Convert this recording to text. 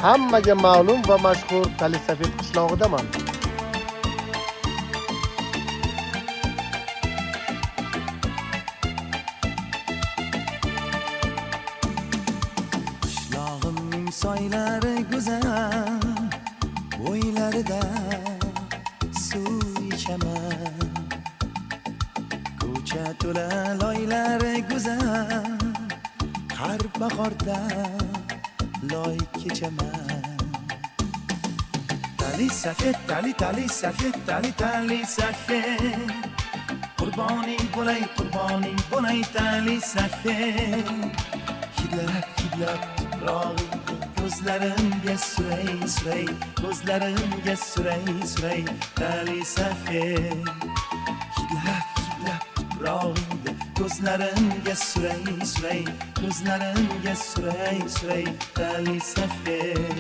hammaga ma'lum va mashhur Talisafet qishlog'idaman. Qishlog'imning soylari go'zal, bo'ylarida suv ichaman. Ko'cha to'la loylari go'zal, har bahorda loy kechaman. Talisafet, Talisafet, Talisafet, qurboning bo'lay Talisafet. Hidlab tuprog'ingni ko'zlarimga suray, ko'zlarimga suray Talisafet. Hidlab tuprog'ingni ko'zlarimga suray, ko'zlarimga suray Talisafet.